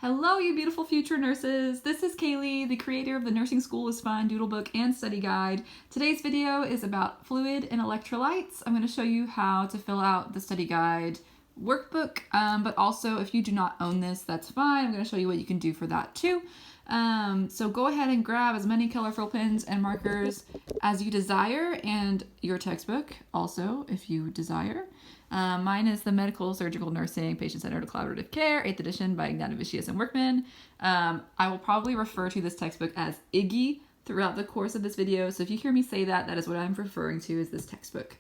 Hello, you beautiful future nurses. This is Kaylee, the creator of the Nursing School is Fun Doodlebook and Study Guide. Today's video is about fluid and electrolytes. I'm going to show you how to fill out the study guide workbook, but also if you do not own this, that's fine. I'm going to show you what you can do for that too. So go ahead and grab as many colorful pens and markers as you desire, and your textbook also, if you desire. Mine is the Medical Surgical Nursing Patient-Centered Collaborative Care, 8th edition by Annndddd and Workman. I will probably refer to this textbook as Ekg throughout the course of this video, so if you hear me say that, that is what I'm referring to as this textbook.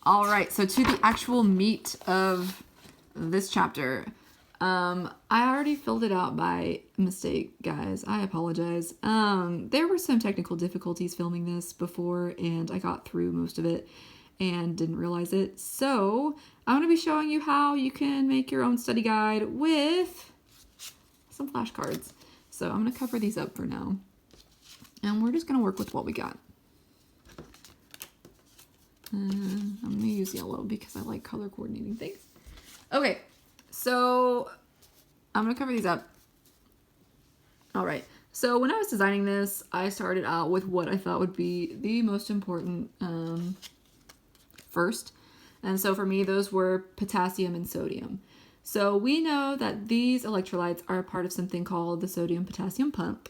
All right, so to the actual meat of this chapter. I already filled it out by mistake, guys. I apologize. There were some technical difficulties filming this before, and I got through most of it and didn't realize it. So I'm going to be showing you how you can make your own study guide with some flashcards. So I'm going to cover these up for now, and we're just going to work with what we got. I'm going to use yellow because I like color coordinating things. Okay, so I'm going to cover these up. All right, so when I was designing this, I started out with what I thought would be the most important first. And so for me, those were potassium and sodium. So we know that these electrolytes are a part of something called the sodium-potassium pump.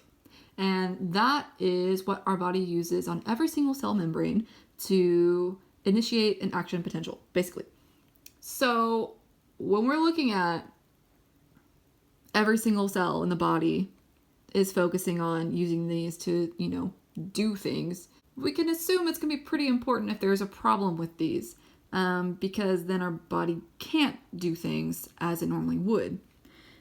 And that is what our body uses on every single cell membrane to initiate an action potential, basically. So when we're looking at every single cell in the body is focusing on using these to, do things, we can assume it's going to be pretty important if there's a problem with these, because then our body can't do things as it normally would.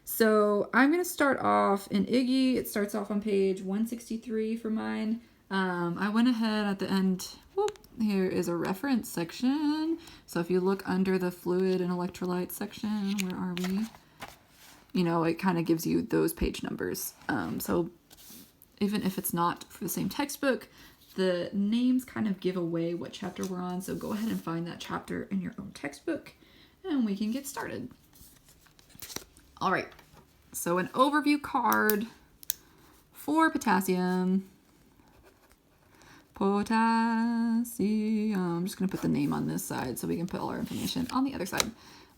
So I'm going to start off in Ekg. It starts off on page 163 for mine. I went ahead at the end. Whoop, here is a reference section. So if you look under the fluid and electrolyte section, where are we? It kind of gives you those page numbers. So even if it's not for the same textbook, the names kind of give away what chapter we're on. So go ahead and find that chapter in your own textbook and we can get started. All right. So an overview card for potassium. Potassium. I'm just going to put the name on this side so we can put all our information on the other side.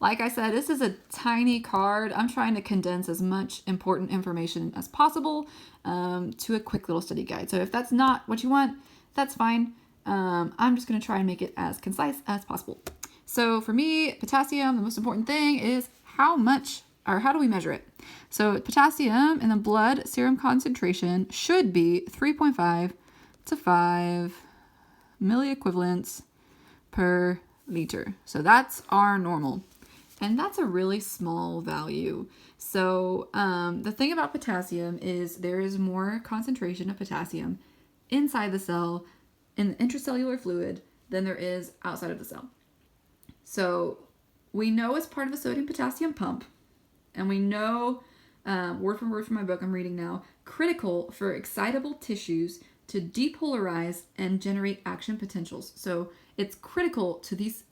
Like I said, this is a tiny card. I'm trying to condense as much important information as possible to a quick little study guide. So if that's not what you want, that's fine. I'm just going to try and make it as concise as possible. So for me, potassium, the most important thing is how do we measure it? So potassium in the blood serum concentration should be 3.5 to 5 milliequivalents per liter. So that's our normal. And that's a really small value. So the thing about potassium is there is more concentration of potassium inside the cell in the intracellular fluid than there is outside of the cell. So we know it's part of a sodium-potassium pump, and we know, word for word from my book I'm reading now, critical for excitable tissues to depolarize and generate action potentials. So it's critical to this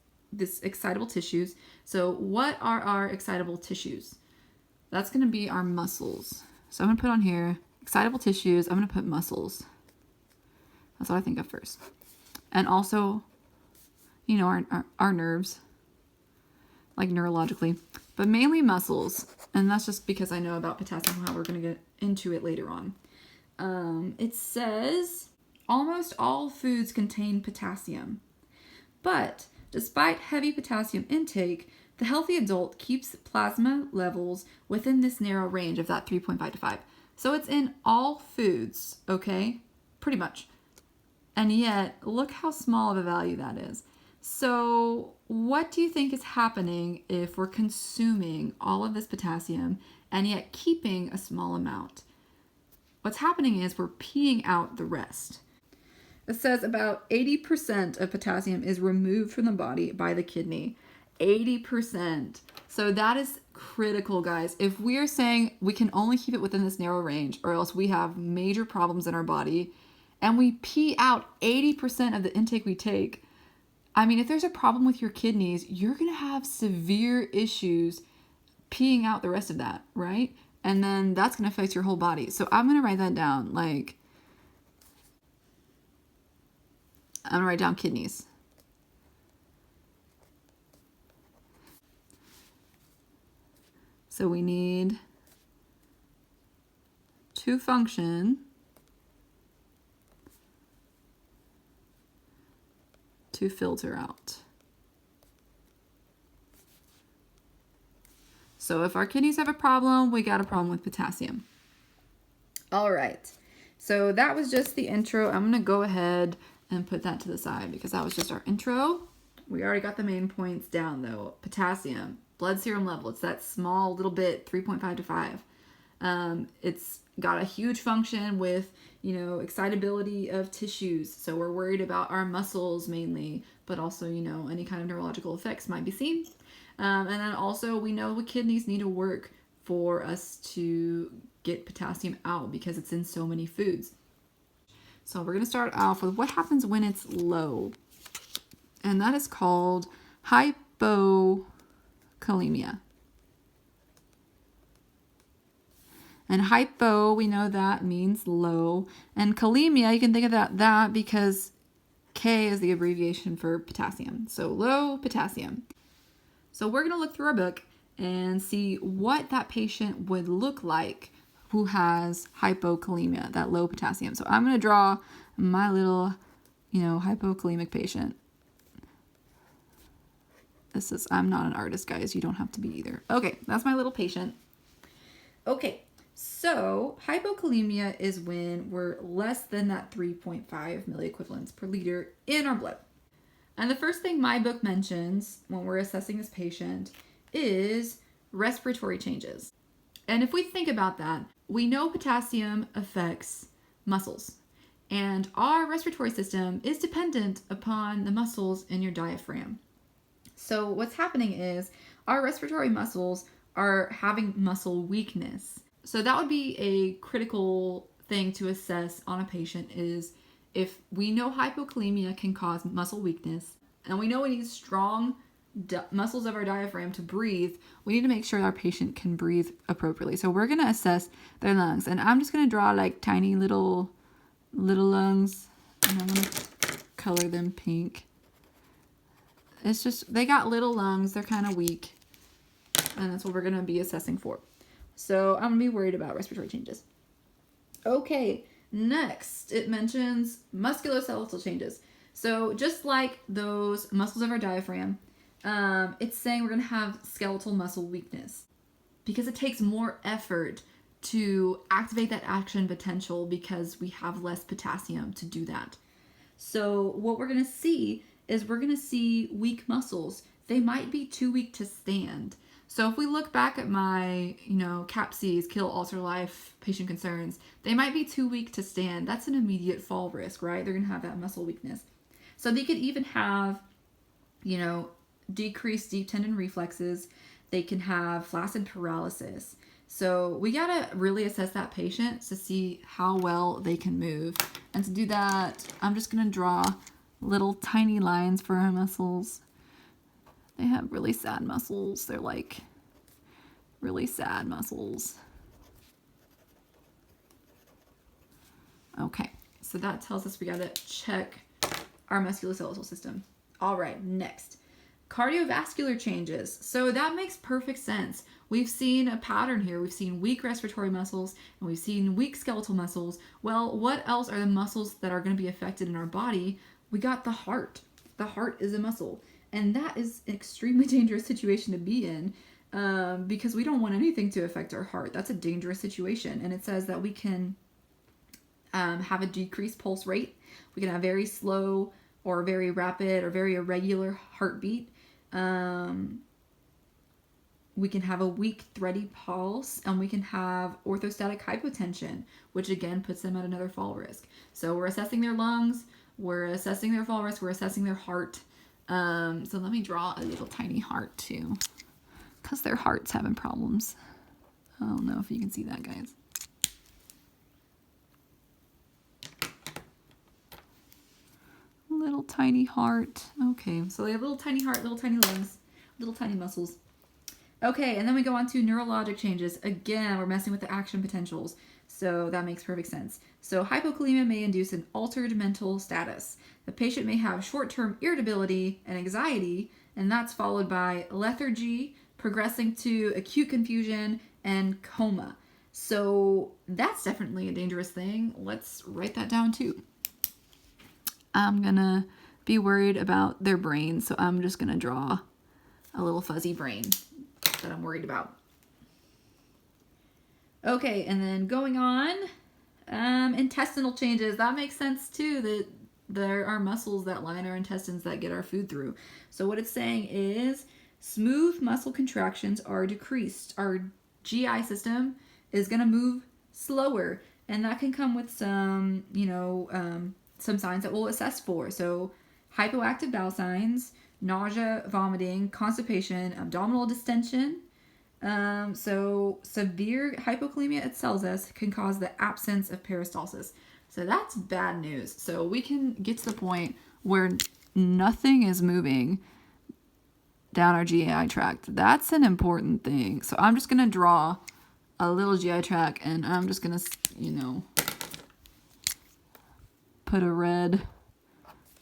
excitable tissues. So what are our excitable tissues? That's going to be our muscles. So I'm going to put on here excitable tissues. I'm going to put muscles. That's what I think of first. And also, our nerves, like neurologically, but mainly muscles. And that's just because I know about potassium and how we're going to get into it later on. It says almost all foods contain potassium, but despite heavy potassium intake, the healthy adult keeps plasma levels within this narrow range of that 3.5 to 5. So it's in all foods, okay? Pretty much. And yet, look how small of a value that is. So what do you think is happening if we're consuming all of this potassium and yet keeping a small amount? What's happening is we're peeing out the rest. It says about 80% of potassium is removed from the body by the kidney. 80%. So that is critical, guys. If we're saying we can only keep it within this narrow range, or else we have major problems in our body, and we pee out 80% of the intake we take, if there's a problem with your kidneys, you're going to have severe issues peeing out the rest of that, right? And then that's going to affect your whole body. So I'm going to write that down. Like, I'm going to write down kidneys. So we need to function to filter out. So if our kidneys have a problem, we got a problem with potassium. All right. So that was just the intro. I'm going to go ahead and put that to the side because that was just our intro. We already got the main points down though. Potassium, blood serum level. It's that small little bit, 3.5 to 5. It's got a huge function with, excitability of tissues. So we're worried about our muscles mainly, but also, any kind of neurological effects might be seen. And then also we know the kidneys need to work for us to get potassium out because it's in so many foods. So we're going to start off with what happens when it's low. And that is called hypokalemia. And hypo, we know that means low. And kalemia, you can think of that because K is the abbreviation for potassium. So low potassium. So we're going to look through our book and see what that patient would look like who has hypokalemia, that low potassium. So I'm going to draw my little, hypokalemic patient. I'm not an artist, guys. You don't have to be either. Okay, that's my little patient. Okay, so hypokalemia is when we're less than that 3.5 milliequivalents per liter in our blood. And the first thing my book mentions when we're assessing this patient is respiratory changes. And if we think about that, we know potassium affects muscles. And our respiratory system is dependent upon the muscles in your diaphragm. So what's happening is our respiratory muscles are having muscle weakness. So that would be a critical thing to assess on a patient is if we know hypokalemia can cause muscle weakness and we know we need strong muscles of our diaphragm to breathe, we need to make sure our patient can breathe appropriately. So we're going to assess their lungs, and I'm just going to draw like tiny little lungs, and I'm going to color them pink. It's just, they got little lungs, they're kind of weak, and that's what we're going to be assessing for. So I'm going to be worried about respiratory changes. Okay, next it mentions musculoskeletal changes. So just like those muscles of our diaphragm, it's saying we're going to have skeletal muscle weakness because it takes more effort to activate that action potential because we have less potassium to do that. So what we're going to see is we're going to see weak muscles. They might be too weak to stand. So if we look back at my, CAPCs, kill, alter life, patient concerns, they might be too weak to stand. That's an immediate fall risk, right? They're going to have that muscle weakness. So they could even have, decreased deep tendon reflexes. They can have flaccid paralysis. So we got to really assess that patient to see how well they can move. And to do that, I'm just going to draw little tiny lines for our muscles. They have really sad muscles. They're like really sad muscles. Okay, so that tells us we got to check our musculoskeletal system. All right, next. Cardiovascular changes. So that makes perfect sense. We've seen a pattern here. We've seen weak respiratory muscles and we've seen weak skeletal muscles. Well, what else are the muscles that are going to be affected in our body? We got the heart. The heart is a muscle. And that is an extremely dangerous situation to be in because we don't want anything to affect our heart. That's a dangerous situation. And it says that we can have a decreased pulse rate. We can have very slow or very rapid or very irregular heartbeat. We can have a weak, thready pulse, and we can have orthostatic hypotension, which again puts them at another fall risk. So we're assessing their lungs, we're assessing their fall risk, we're assessing their heart. So let me draw a little tiny heart too, because their heart's having problems. I don't know if you can see that, guys. Little tiny heart. Okay, so they have little tiny heart, little tiny lungs, little tiny muscles. Okay, and then we go on to neurologic changes. Again, we're messing with the action potentials, so that makes perfect sense. So hypokalemia may induce an altered mental status. The patient may have short-term irritability and anxiety, and that's followed by lethargy, progressing to acute confusion and coma. So that's definitely a dangerous thing. Let's write that down too. I'm gonna be worried about their brain, so I'm just gonna draw a little fuzzy brain that I'm worried about. Okay, and then going on, intestinal changes. That makes sense too, that there are muscles that line our intestines that get our food through. So what it's saying is smooth muscle contractions are decreased. Our GI system is going to move slower, and that can come with some, some signs that we'll assess for. So hypoactive bowel signs, nausea, vomiting, constipation, abdominal distension. So severe hypokalemia, it tells us, can cause the absence of peristalsis. So that's bad news. So we can get to the point where nothing is moving down our GI tract. That's an important thing. So I'm just going to draw a little GI tract, and I'm just going to, put a red,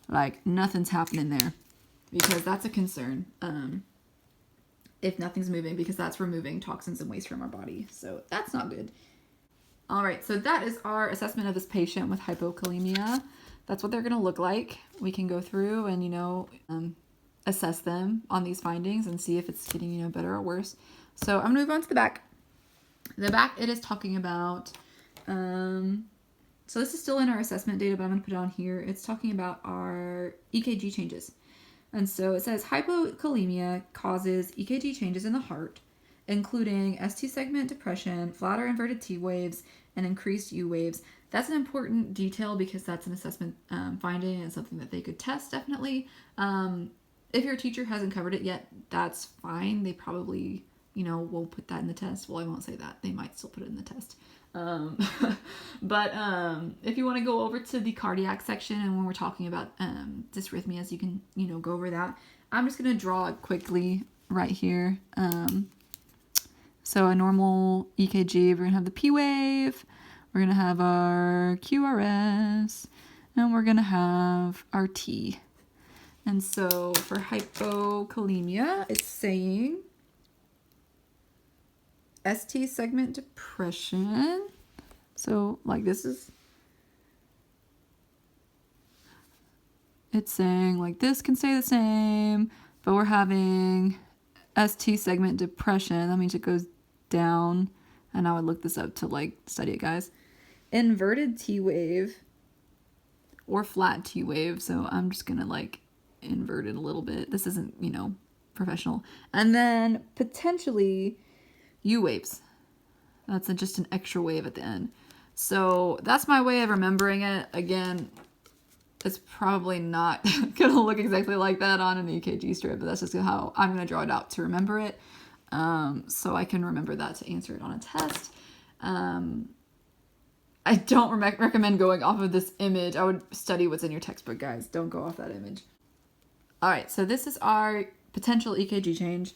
like nothing's happening there, because that's a concern. If nothing's moving, because that's removing toxins and waste from our body. So that's not good. All right, so that is our assessment of this patient with hypokalemia. That's what they're going to look like. We can go through and, assess them on these findings and see if it's getting, better or worse. So I'm going to move on to the back. The back, it is talking about, so this is still in our assessment data, but I'm going to put it on here. It's talking about our EKG changes. And so it says hypokalemia causes EKG changes in the heart, including ST segment depression, flat or inverted T waves, and increased U waves. That's an important detail because that's an assessment finding and something that they could test, definitely. If your teacher hasn't covered it yet, that's fine. They probably, will put that in the test. Well, I won't say that. They might still put it in the test. But if you want to go over to the cardiac section, and when we're talking about dysrhythmias, you can, go over that. I'm just going to draw it quickly right here. So a normal EKG, we're going to have the P wave, we're going to have our QRS, and we're going to have our T. And so for hypokalemia, it's saying ST segment depression. So like it's saying like this can stay the same, but we're having ST segment depression. That means it goes down, and I would look this up to like study it, guys. Inverted T wave or flat T wave. So I'm just gonna like invert it a little bit. This isn't, professional. And then potentially U waves. That's just an extra wave at the end. So that's my way of remembering it. Again, it's probably not going to look exactly like that on an EKG strip, but that's just how I'm going to draw it out to remember it. So I can remember that to answer it on a test. I don't recommend going off of this image. I would study what's in your textbook, guys. Don't go off that image. All right, so this is our potential EKG change.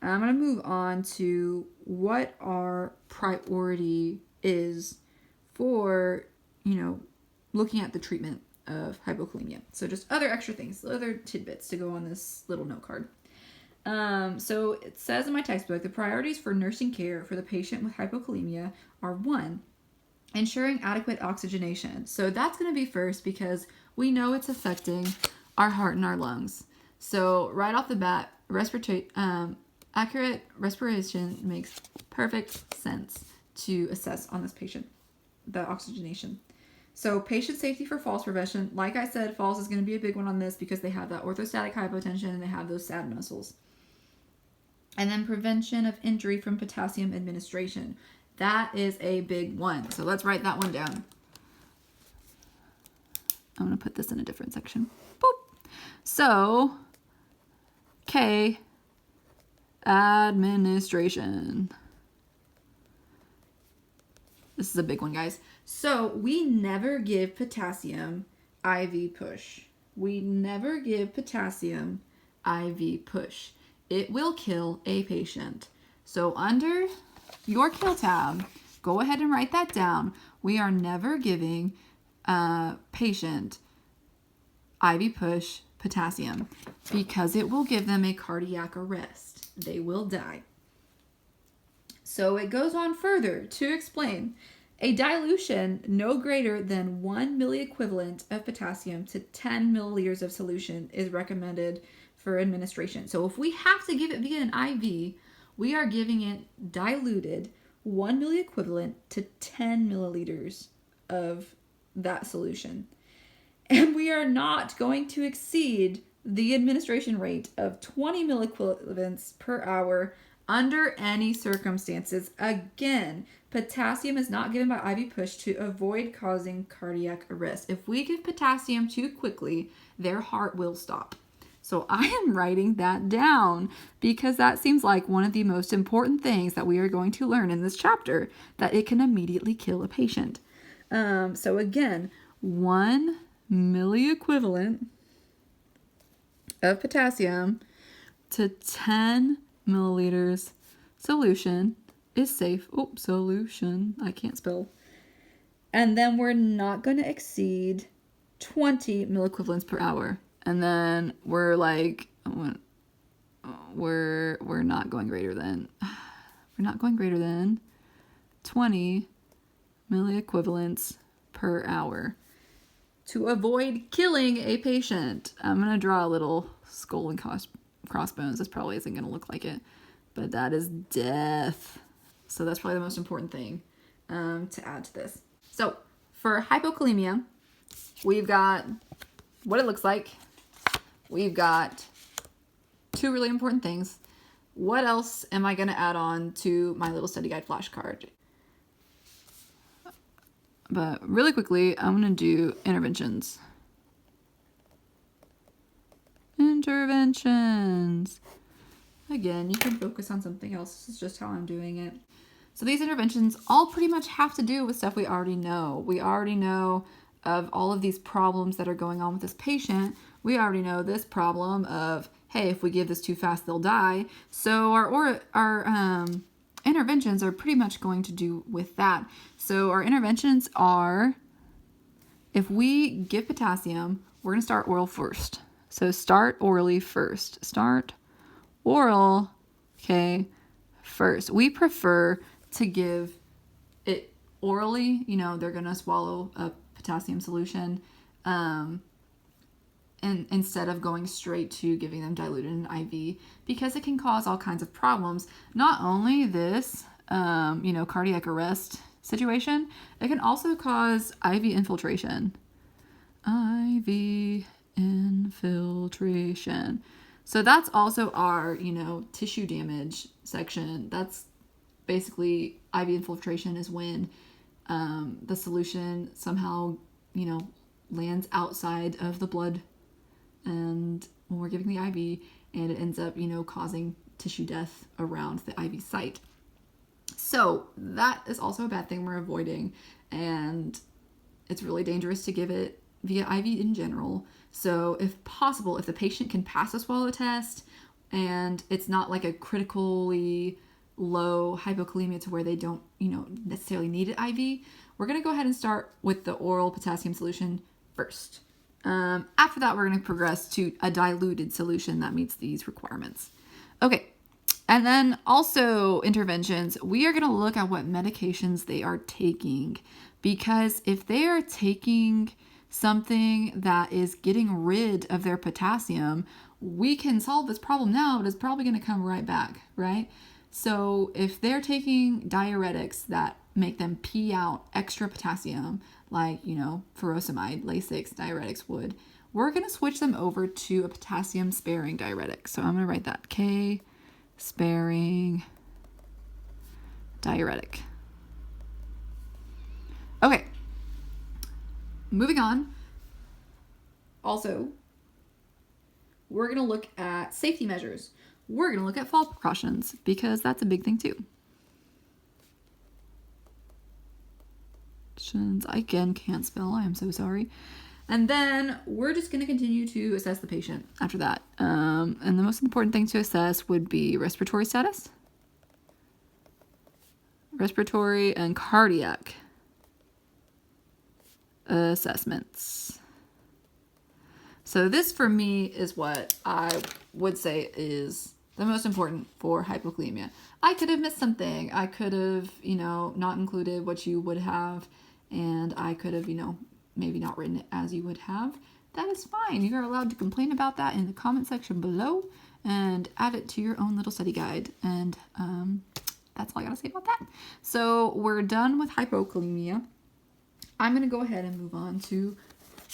I'm going to move on to what our priority is for, looking at the treatment of hypokalemia. So just other extra things, other tidbits to go on this little note card. So it says in my textbook, the priorities for nursing care for the patient with hypokalemia are 1, ensuring adequate oxygenation. So that's going to be first because we know it's affecting our heart and our lungs. So right off the bat, accurate respiration makes perfect sense to assess on this patient, the oxygenation. So patient safety for falls prevention. Like I said, falls is going to be a big one on this because they have that orthostatic hypotension and they have those SAD muscles. And then prevention of injury from potassium administration. That is a big one. So let's write that one down. I'm going to put this in a different section. Boop. So, K, administration. This is a big one, guys. So we never give potassium IV push. We never give potassium IV push. It will kill a patient. So under your kill tab, go ahead and write that down. We are never giving a patient IV push potassium because it will give them a cardiac arrest. They will die. So it goes on further to explain a dilution no greater than 1 milliequivalent of potassium to 10 milliliters of solution is recommended for administration. So if we have to give it via an IV, we are giving it diluted 1 milliequivalent to 10 milliliters of that solution. And we are not going to exceed the administration rate of 20 milliequivalents per hour under any circumstances. Again, potassium is not given by IV push to avoid causing cardiac arrest. If we give potassium too quickly, their heart will stop. So I am writing that down because that seems like one of the most important things that we are going to learn in this chapter, that it can immediately kill a patient. So again, 1 milliequivalent of potassium to 10 milliliters solution is safe. Solution. I can't spell. And then we're not going to exceed 20 milliequivalents per hour. And then we're like, we're not going greater than 20 milliequivalents per hour to avoid killing a patient. I'm going to draw a little skull and crossbones. This probably isn't going to look like it, but that is death. So that's probably the most important thing to add to this. So for hypokalemia, we've got what it looks like. We've got 2 really important things. What else am I going to add on to my little study guide flashcard? But really quickly, I'm going to do interventions. Interventions. Again, you can focus on something else. This is just how I'm doing it. So these interventions all pretty much have to do with stuff we already know. We already know of all of these problems that are going on with this patient. We already know this problem of, hey, if we give this too fast, they'll die. So our interventions are pretty much going to do with that. So our interventions are, if we give potassium, we're going to start oral first. So start orally first. Start oral, okay, first. We prefer to give it orally. You know, they're going to swallow a potassium solution, and instead of going straight to giving them diluted in IV, because it can cause all kinds of problems. Not only this, cardiac arrest situation, it can also cause IV infiltration. IV infiltration. So that's also our, tissue damage section. That's basically IV infiltration is when the solution somehow, lands outside of the blood, and when we're giving the IV, and it ends up, causing tissue death around the IV site. So that is also a bad thing we're avoiding, and it's really dangerous to give it via IV in general. So if possible, if the patient can pass a swallow test and it's not like a critically low hypokalemia to where they don't, necessarily need it IV, we're going to go ahead and start with the oral potassium solution first. After that, we're going to progress to a diluted solution that meets these requirements. Okay. And then also interventions, we are going to look at what medications they are taking, because if they are taking something that is getting rid of their potassium, we can solve this problem now, but it's probably going to come right back, right? So if they're taking diuretics that make them pee out extra potassium, like, furosemide, Lasix diuretics would, we're going to switch them over to a potassium sparing diuretic. So I'm going to write that K sparing diuretic. Okay. Moving on. Also, we're going to look at safety measures. We're going to look at fall precautions because that's a big thing too. I again can't spell. I am so sorry. And then we're just going to continue to assess the patient after that. And the most important thing to assess would be respiratory status. respiratory and cardiac assessments. So this for me is what I would say is the most important for hypokalemia. I could have missed something. I could have, not included what you would have, and I could have, maybe not written it as you would have. That is fine. You are allowed to complain about that in the comment section below and add it to your own little study guide. And that's all I got to say about that. So we're done with hypokalemia. I'm going to go ahead and move on to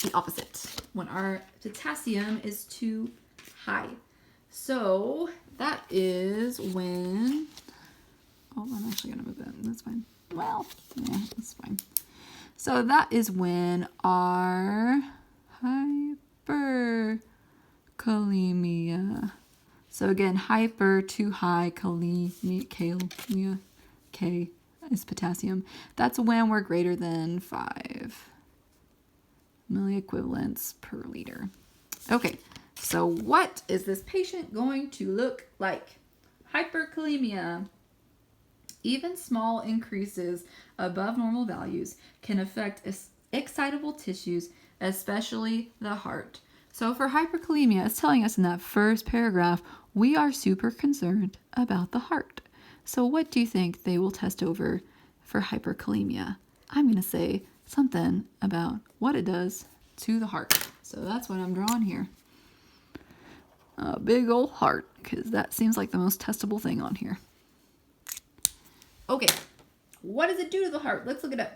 the opposite, when our potassium is too high. So that is when, I'm actually going to move that. That's fine. Well, yeah, that's fine. So that is when our hyperkalemia. So again, hyper, too high, kalemia, K is potassium. That's when we're greater than 5 milliequivalents per liter. Okay, so what is this patient going to look like? Hyperkalemia. Even small increases above normal values can affect excitable tissues, especially the heart. So for hyperkalemia, it's telling us in that first paragraph, we are super concerned about the heart. So what do you think they will test over for hyperkalemia? I'm going to say something about what it does to the heart. So that's what I'm drawing here. A big old heart, because that seems like the most testable thing on here. Okay, what does it do to the heart? Let's look it up.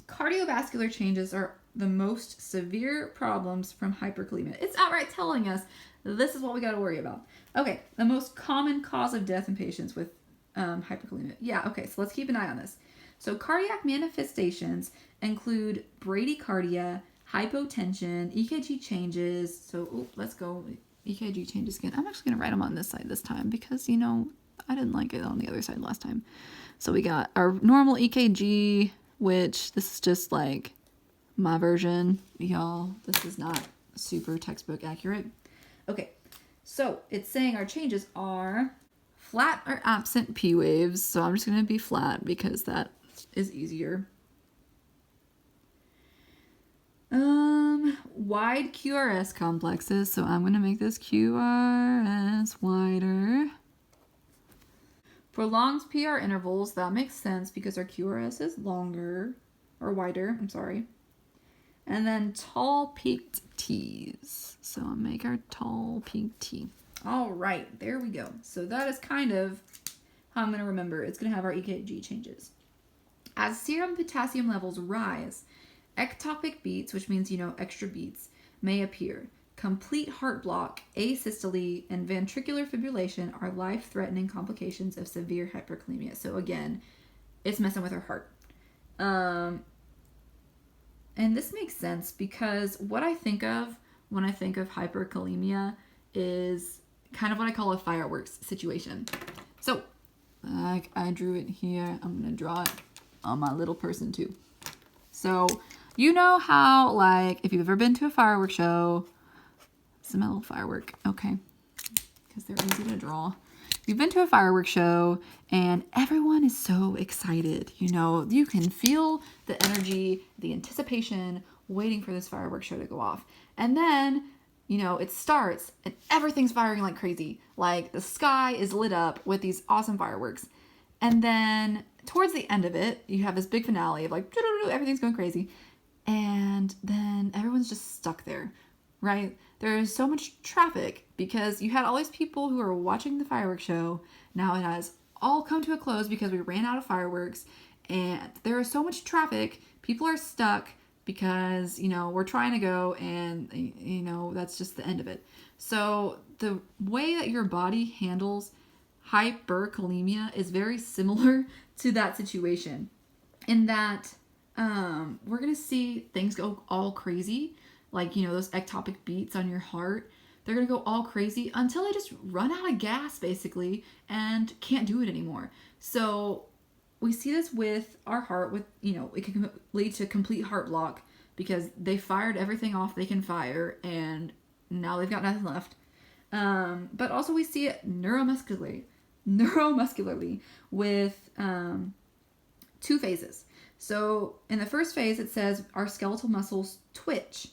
Cardiovascular changes are the most severe problems from hyperkalemia. It's outright telling us this is what we got to worry about. Okay, the most common cause of death in patients with hyperkalemia. Yeah, okay, so let's keep an eye on this. So cardiac manifestations include bradycardia, hypotension, Ekg changes. So let's go Ekg changes again. I'm actually going to write them on this side this time because, I didn't like it on the other side last time. So we got our normal EKG, which this is just like my version. Y'all, this is not super textbook accurate. Okay, so it's saying our changes are flat or absent P waves. So I'm just going to be flat because that is easier. Wide QRS complexes. So I'm going to make this QRS wider. Prolonged PR intervals, that makes sense because our QRS is longer, or wider, I'm sorry. And then tall peaked T's. So I'll make our tall peaked T. All right, there we go. So that is kind of how I'm going to remember. It's going to have our EKG changes. As serum potassium levels rise, ectopic beats, which means, extra beats, may appear. Complete heart block, asystole, and ventricular fibrillation are life-threatening complications of severe hyperkalemia. So again, it's messing with our heart. And this makes sense because what I think of when I think of hyperkalemia is kind of what I call a fireworks situation. So I drew it here. I'm going to draw it on my little person too. So you know how, if you've ever been to a fireworks show, it's a little firework, okay, because they're easy to draw. You've been to a fireworks show and everyone is so excited. You can feel the energy, the anticipation, waiting for this fireworks show to go off. And then, it starts and everything's firing like crazy. Like the sky is lit up with these awesome fireworks. And then towards the end of it, you have this big finale of everything's going crazy. And then everyone's just stuck there, right? There is so much traffic because you had all these people who are watching the fireworks show. Now it has all come to a close because we ran out of fireworks and there is so much traffic. People are stuck because, we're trying to go and, that's just the end of it. So the way that your body handles hyperkalemia is very similar to that situation in that we're going to see things go all crazy. Those ectopic beats on your heart, they're going to go all crazy until they just run out of gas, basically, and can't do it anymore. So we see this with our heart, it can lead to complete heart block because they fired everything off they can fire, and now they've got nothing left. But also we see it neuromuscularly. neuromuscularly with 2 phases. So in the first phase, it says our skeletal muscles twitch.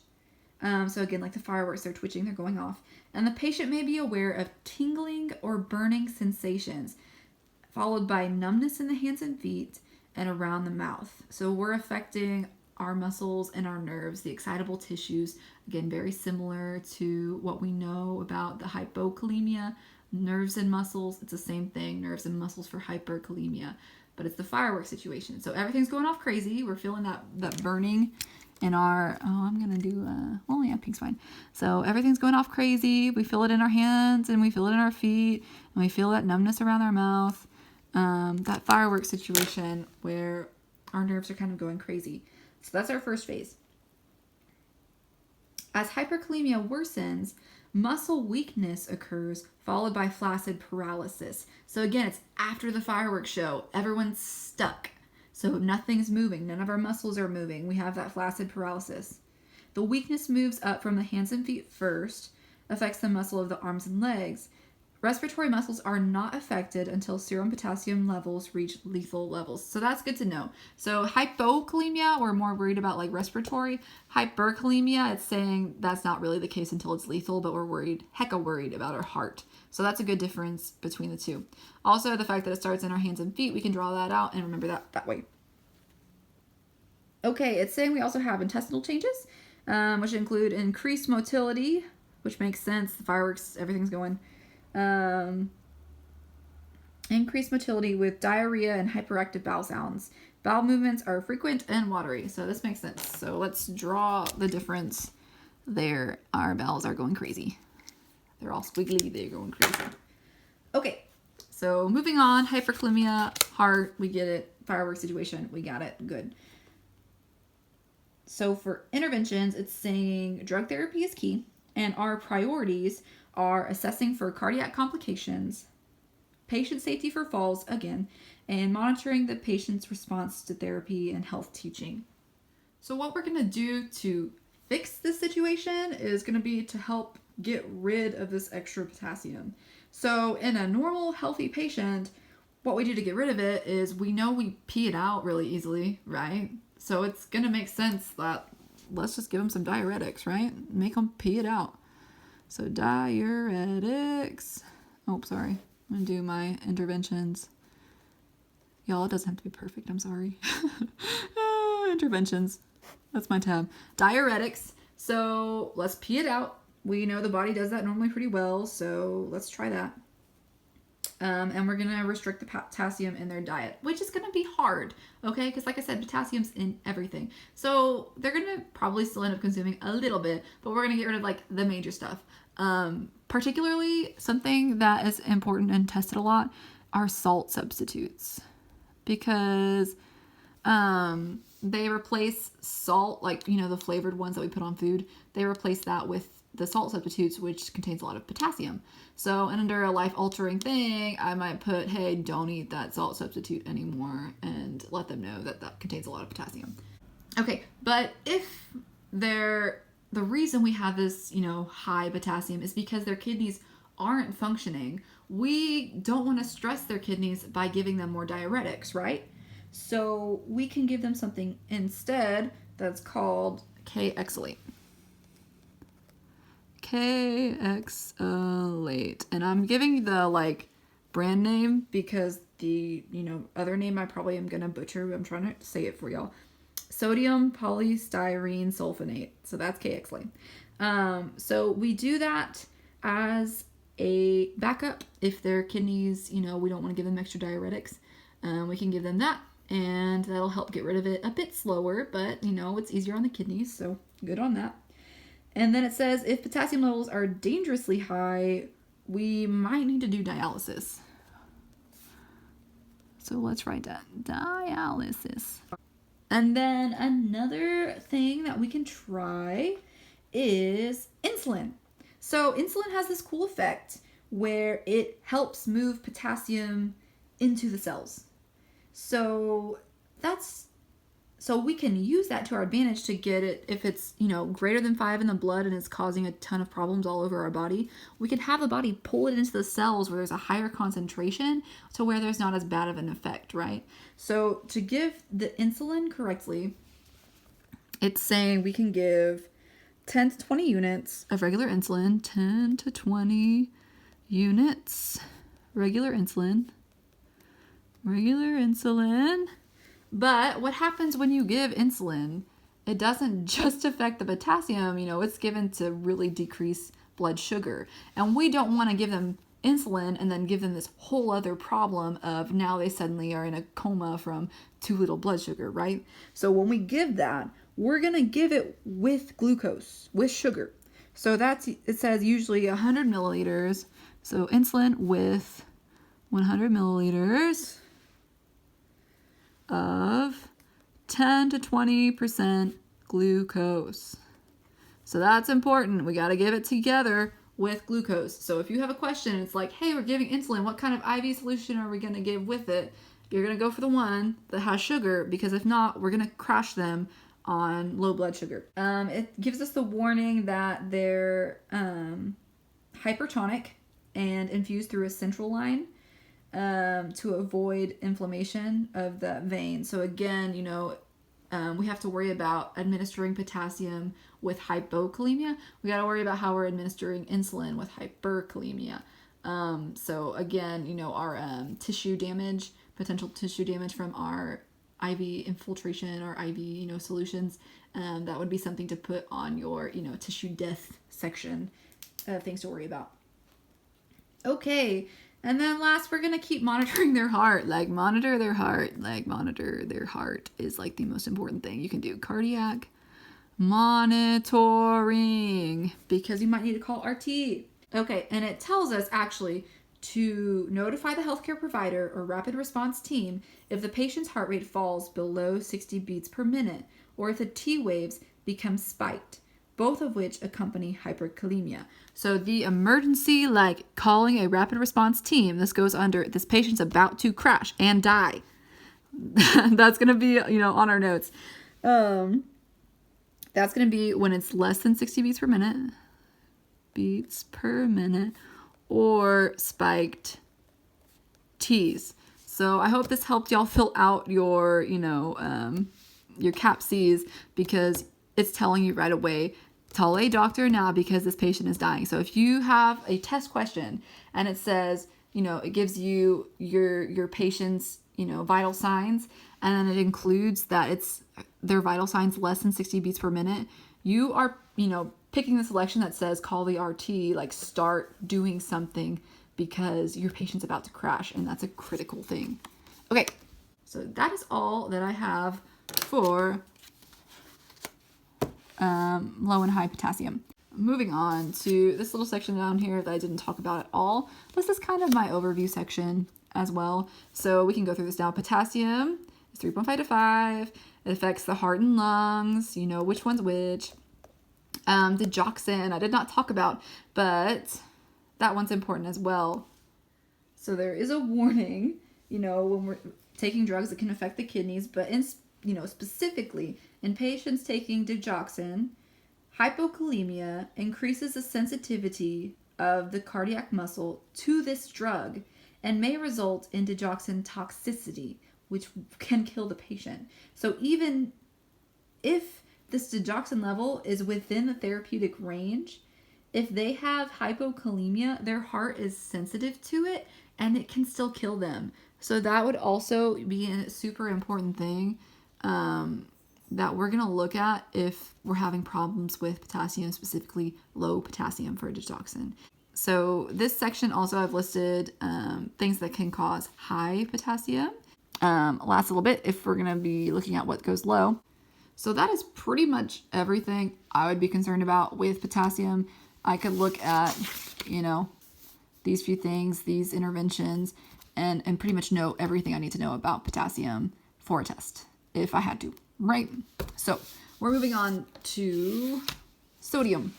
So again, like the fireworks, they're twitching, they're going off. And the patient may be aware of tingling or burning sensations, followed by numbness in the hands and feet and around the mouth. So we're affecting our muscles and our nerves, the excitable tissues. Again, very similar to what we know about the hypokalemia, nerves and muscles. It's the same thing, nerves and muscles for hyperkalemia, but it's the firework situation. So everything's going off crazy. We're feeling that burning in our, I'm going to do, well, yeah, pink's fine. So everything's going off crazy. We feel it in our hands and we feel it in our feet and we feel that numbness around our mouth. That firework situation where our nerves are kind of going crazy. So that's our first phase. As hyperkalemia worsens, muscle weakness occurs, followed by flaccid paralysis. So again, it's after the fireworks show. Everyone's stuck. So nothing's moving. None of our muscles are moving. We have that flaccid paralysis. The weakness moves up from the hands and feet first, affects the muscle of the arms and legs. Respiratory muscles are not affected until serum potassium levels reach lethal levels. So that's good to know. So hypokalemia, we're more worried about like respiratory. Hyperkalemia, it's saying that's not really the case until it's lethal, but we're worried, hecka worried about our heart. So that's a good difference between the two. Also, the fact that it starts in our hands and feet, we can draw that out and remember that way. Okay, it's saying we also have intestinal changes, which include increased motility, which makes sense. The fireworks, everything's going. Increased motility with diarrhea and hyperactive bowel sounds. Bowel movements are frequent and watery. So this makes sense. So let's draw the difference there. Our bowels are going crazy. They're all squiggly. They're going crazy. Okay. So moving on. Hyperkalemia, heart. We get it. Firework situation. We got it. Good. So for interventions, it's saying drug therapy is key. And our priorities are assessing for cardiac complications, patient safety for falls, again, and monitoring the patient's response to therapy and health teaching. So what we're going to do to fix this situation is going to be to help get rid of this extra potassium. So in a normal, healthy patient, what we do to get rid of it is we know we pee it out really easily, right? So it's going to make sense that let's just give them some diuretics, right? Make them pee it out. So diuretics. Oh, sorry. I'm going to do my interventions. Y'all, it doesn't have to be perfect. I'm sorry. Interventions. That's my tab. Diuretics. So let's pee it out. We know the body does that normally pretty well. So let's try that. And we're going to restrict the potassium in their diet, which is going to be hard, okay? Because like I said, potassium's in everything. So they're going to probably still end up consuming a little bit, but we're going to get rid of like the major stuff. Particularly something that is important and tested a lot are salt substitutes, because they replace salt, like, you know, the flavored ones that we put on food, they replace that with the salt substitutes, which contains a lot of potassium. So, and under a life-altering thing, I might put, hey, don't eat that salt substitute anymore, and let them know that that contains a lot of potassium. Okay, but if the reason we have this, you know, high potassium is because their kidneys aren't functioning, we don't want to stress their kidneys by giving them more diuretics, right? So we can give them something instead that's called Ekg. Ekg. And I'm giving the like brand name because the, you know, other name I probably am gonna butcher. I'm trying to say it for y'all. Sodium polystyrene sulfonate. So that's Ekg. So we do that as a backup if their kidneys, you know, we don't want to give them extra diuretics. We can give them that, and that'll help get rid of it a bit slower, but, you know, it's easier on the kidneys, so good on that. And then it says if potassium levels are dangerously high, we might need to do dialysis. So let's write that. Dialysis. And then another thing that we can try is insulin. So insulin has this cool effect where it helps move potassium into the cells. So that's So we can use that to our advantage to get it, if it's, greater than 5 in the blood and it's causing a ton of problems all over our body, we can have the body pull it into the cells where there's a higher concentration to where there's not as bad of an effect, right? So to give the insulin correctly, it's saying we can give 10 to 20 units of regular insulin, 10 to 20 units, regular insulin. But what happens when you give insulin? It doesn't just affect the potassium, it's given to really decrease blood sugar. And we don't want to give them insulin and then give them this whole other problem of now they suddenly are in a coma from too little blood sugar, right? So when we give that, we're going to give it with glucose, with sugar. So it says usually 100 milliliters. So insulin with 100 milliliters of 10 to 20% glucose. So that's important. We got to give it together with glucose. So if you have a question, it's like, hey, we're giving insulin. What kind of IV solution are we going to give with it? You're going to go for the one that has sugar, because if not, we're going to crash them on low blood sugar. It gives us the warning that they're hypertonic and infused through a central line to avoid inflammation of that vein. So again, we have to worry about administering potassium with hypokalemia. We got to worry about how we're administering insulin with hyperkalemia. So again, our tissue damage, potential tissue damage from our IV infiltration or IV, solutions, that would be something to put on your, tissue death section of things to worry about. Okay. And then last, we're going to keep monitoring their heart. Monitor their heart is like the most important thing you can do. Cardiac monitoring, because you might need to call RT. Okay, and it tells us actually to notify the healthcare provider or rapid response team if the patient's heart rate falls below 60 beats per minute, or if the T waves become spiked, both of which accompany hyperkalemia. So the emergency, calling a rapid response team, this goes under, this patient's about to crash and die. That's going to be, on our notes. That's going to be when it's less than 60 beats per minute, or spiked T's. So I hope this helped y'all fill out your, your CAPCs, because it's telling you right away, tell a doctor now because this patient is dying. So if you have a test question and it says, it gives you your patient's, vital signs, and then it includes that it's their vital signs less than 60 beats per minute, you are, picking the selection that says call the RT, start doing something, because your patient's about to crash, and that's a critical thing. Okay, so that is all that I have for low and high potassium. Moving on to this little section down here that I didn't talk about at all. This is kind of my overview section as well. So we can go through this now. Potassium is 3.5 to 5. It affects the heart and lungs. Which one's which. Digoxin, I did not talk about, but that one's important as well. So there is a warning, when we're taking drugs that can affect the kidneys, but specifically in patients taking digoxin, hypokalemia increases the sensitivity of the cardiac muscle to this drug and may result in digoxin toxicity, which can kill the patient. So even if this digoxin level is within the therapeutic range, if they have hypokalemia, their heart is sensitive to it and it can still kill them. So that would also be a super important thing that we're going to look at if we're having problems with potassium, specifically low potassium for digoxin. So this section also I've listed things that can cause high potassium. Last little bit if we're going to be looking at what goes low. So that is pretty much everything I would be concerned about with potassium. I could look at, these few things, these interventions, and pretty much know everything I need to know about potassium for a test if I had to, right? So we're moving on to sodium.